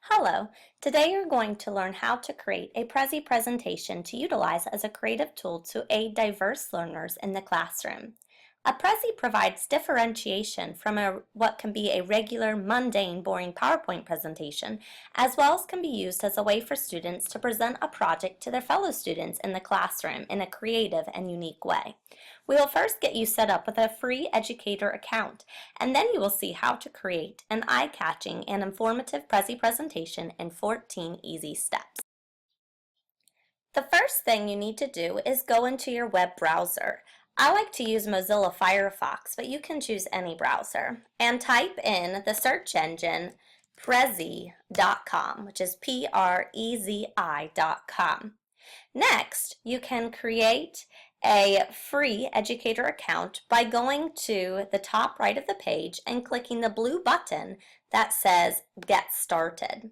Hello, today you're going to learn how to create a Prezi presentation to utilize as a creative tool to aid diverse learners in the classroom. A Prezi provides differentiation from what can be a regular, mundane, boring PowerPoint presentation, as well as can be used as a way for students to present a project to their fellow students in the classroom in a creative and unique way. We will first get you set up with a free educator account, and then you will see how to create an eye-catching and informative Prezi presentation in 14 easy steps. The first thing you need to do is go into your web browser. I like to use Mozilla Firefox, but you can choose any browser, and type in the search engine Prezi.com, which is Prezi.com. Next, you can create a free educator account by going to the top right of the page and clicking the blue button that says Get Started.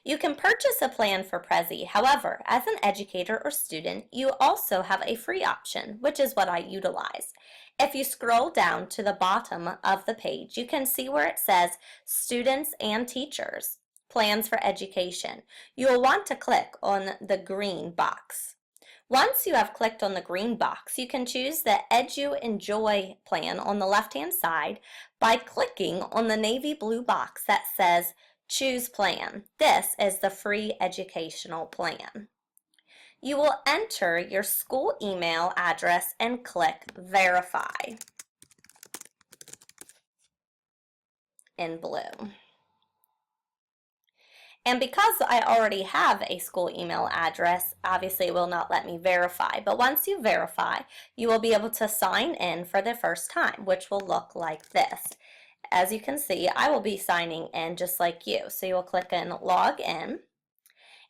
You can purchase a plan for Prezi. However, as an educator or student, you also have a free option, which is what I utilize. If you scroll down to the bottom of the page, you can see where it says Students and Teachers, Plans for Education. You will want to click on the green box. Once you have clicked on the green box, you can choose the Edu Enjoy plan on the left-hand side by clicking on the navy blue box that says Choose Plan. This is the free educational plan. You will enter your school email address and click Verify in blue. And because I already have a school email address, obviously it will not let me verify. But once you verify, you will be able to sign in for the first time, which will look like this. As you can see, I will be signing in just like you. So you will click in Log In.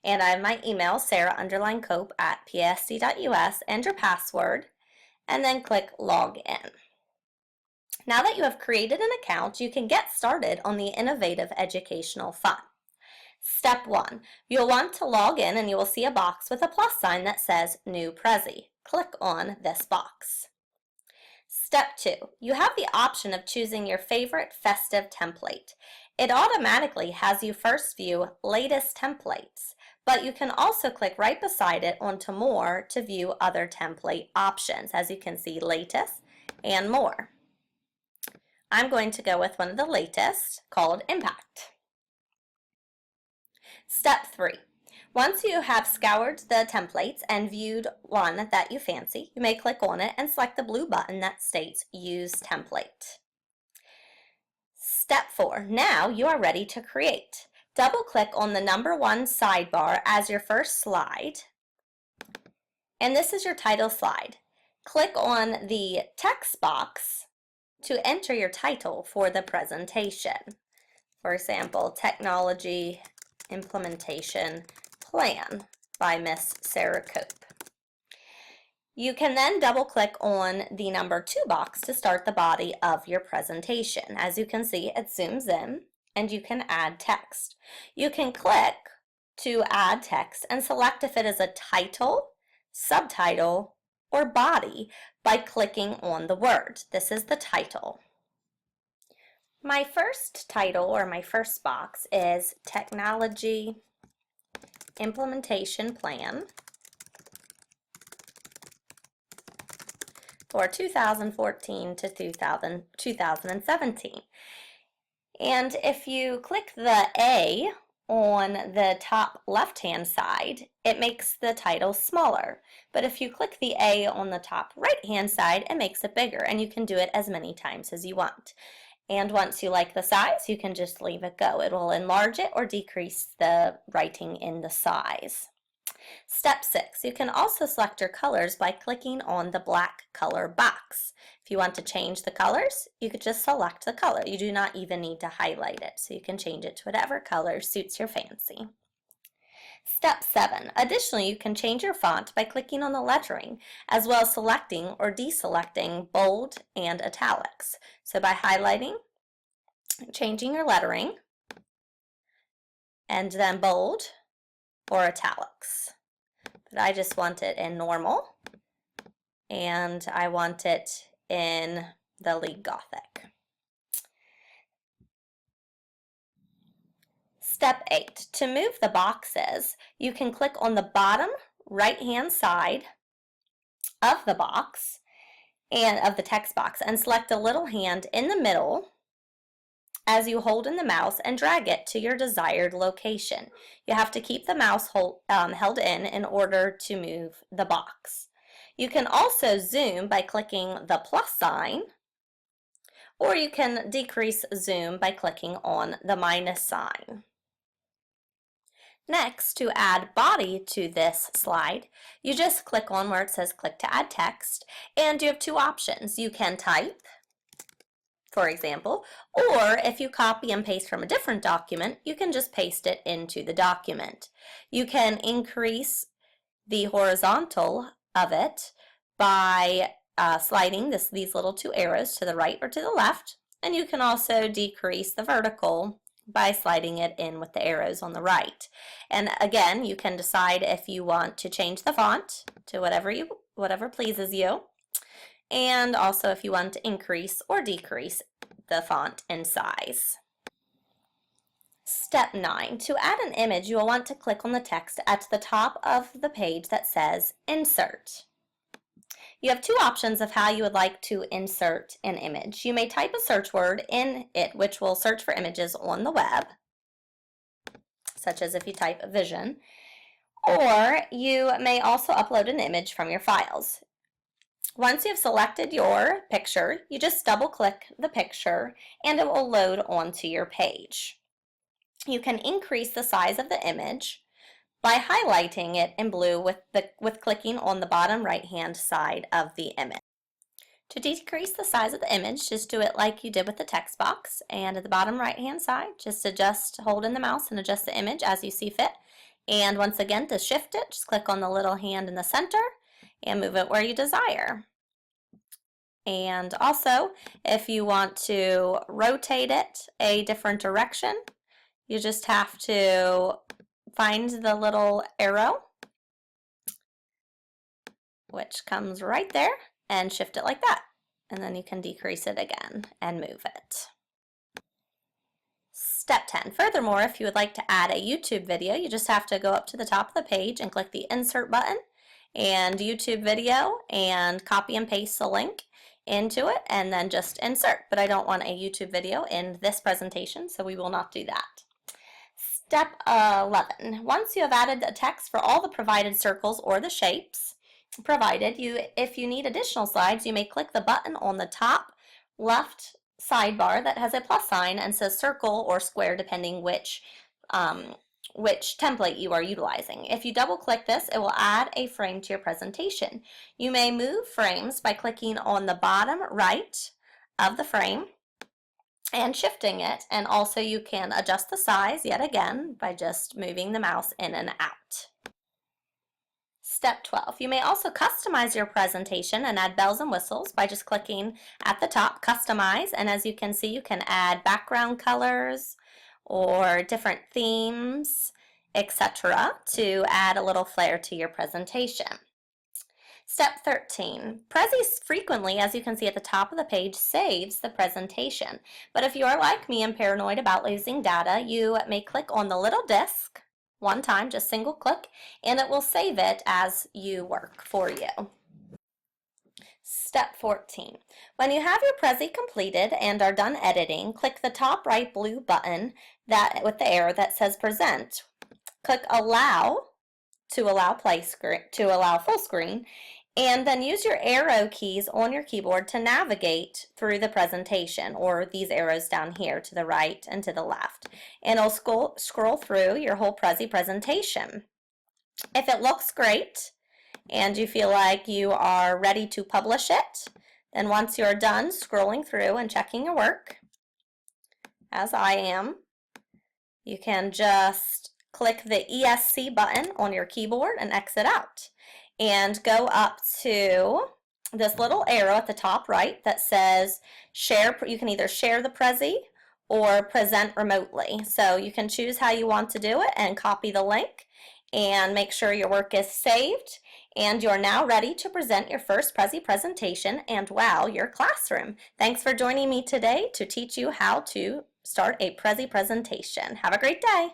And I have my email, sarah_cope@psd.us, and your password, and then click Log In. Now that you have created an account, you can get started on the innovative educational fun. Step 1. You'll want to log in and you will see a box with a plus sign that says New Prezi. Click on this box. Step 2. You have the option of choosing your favorite festive template. It automatically has you first view latest templates, but you can also click right beside it onto more to view other template options. As you can see, latest and more. I'm going to go with one of the latest called Impact. Step 3. Once you have scoured the templates and viewed one that you fancy, you may click on it and select the blue button that states Use Template. Step 4. Now you are ready to create. Double-click on the number 1 sidebar as your first slide, and this is your title slide. Click on the text box to enter your title for the presentation. For example, Technology Implementation Plan by Miss Sarah Cope. You can then double click on the number 2 box to start the body of your presentation. As you can see, it zooms in and you can add text. You can click to add text and select if it is a title, subtitle, or body by clicking on the word. This is the title. My first title, or my first box, is Technology Implementation Plan for 2014 to 2017. And if you click the A on the top left-hand side, it makes the title smaller. But if you click the A on the top right-hand side, it makes it bigger, and you can do it as many times as you want. And once you like the size, you can just leave it go. It will enlarge it or decrease the writing in the size. Step 6. You can also select your colors by clicking on the black color box. If you want to change the colors, you could just select the color. You do not even need to highlight it, so you can change it to whatever color suits your fancy. Step 7. Additionally, you can change your font by clicking on the lettering, as well as selecting or deselecting bold and italics. So by highlighting, changing your lettering, and then bold or italics. But I just want it in normal, and I want it in the Lead Gothic. Step 8, to move the boxes, you can click on the bottom right-hand side of the box and of the text box and select a little hand in the middle as you hold in the mouse and drag it to your desired location. You have to keep the mouse held in order to move the box. You can also zoom by clicking the plus sign, or you can decrease zoom by clicking on the minus sign. Next, to add body to this slide, you just click on where it says click to add text, and you have two options. You can type, for example, or if you copy and paste from a different document, you can just paste it into the document. You can increase the horizontal of it by sliding these little two arrows to the right or to the left, and you can also decrease the vertical by sliding it in with the arrows on the right. And again, you can decide if you want to change the font to whatever pleases you, and also if you want to increase or decrease the font in size. Step 9, to add an image, you will want to click on the text at the top of the page that says Insert. You have two options of how you would like to insert an image. You may type a search word in it, which will search for images on the web, such as if you type vision, or you may also upload an image from your files. Once you have selected your picture, you just double-click the picture and it will load onto your page. You can increase the size of the image by highlighting it in blue with clicking on the bottom right-hand side of the image. To decrease the size of the image, just do it like you did with the text box, and at the bottom right-hand side, just hold in the mouse and adjust the image as you see fit. And once again, to shift it, just click on the little hand in the center and move it where you desire. And also, if you want to rotate it a different direction, you just have to find the little arrow, which comes right there, and shift it like that. And then you can decrease it again and move it. Step 10. Furthermore, if you would like to add a YouTube video, you just have to go up to the top of the page and click the Insert button and YouTube video and copy and paste the link into it and then just insert. But I don't want a YouTube video in this presentation, so we will not do that. Step 11. Once you have added the text for all the provided circles or the shapes provided, if you need additional slides, you may click the button on the top left sidebar that has a plus sign and says circle or square, depending which template you are utilizing. If you double click this, it will add a frame to your presentation. You may move frames by clicking on the bottom right of the frame and shifting it, and also you can adjust the size yet again by just moving the mouse in and out. Step 12. You may also customize your presentation and add bells and whistles by just clicking at the top, Customize, and as you can see, you can add background colors or different themes, etc. to add a little flair to your presentation. Step 13. Prezi frequently, as you can see at the top of the page, saves the presentation. But if you are like me and paranoid about losing data, you may click on the little disk one time, just single click, and it will save it as you work for you. Step 14. When you have your Prezi completed and are done editing, click the top right blue button with the arrow that says Present. Click Allow to allow full screen, and then use your arrow keys on your keyboard to navigate through the presentation, or these arrows down here to the right and to the left, and it'll scroll through your whole Prezi presentation. If it looks great and you feel like you are ready to publish it, then once you're done scrolling through and checking your work, as I am, you can just click the ESC button on your keyboard and exit out, and go up to this little arrow at the top right that says share. You can either share the Prezi or present remotely, so you can choose how you want to do it and copy the link and make sure your work is saved, and you're now ready to present your first Prezi presentation and wow your classroom. Thanks for joining me today to teach you how to start a Prezi presentation. Have a great day.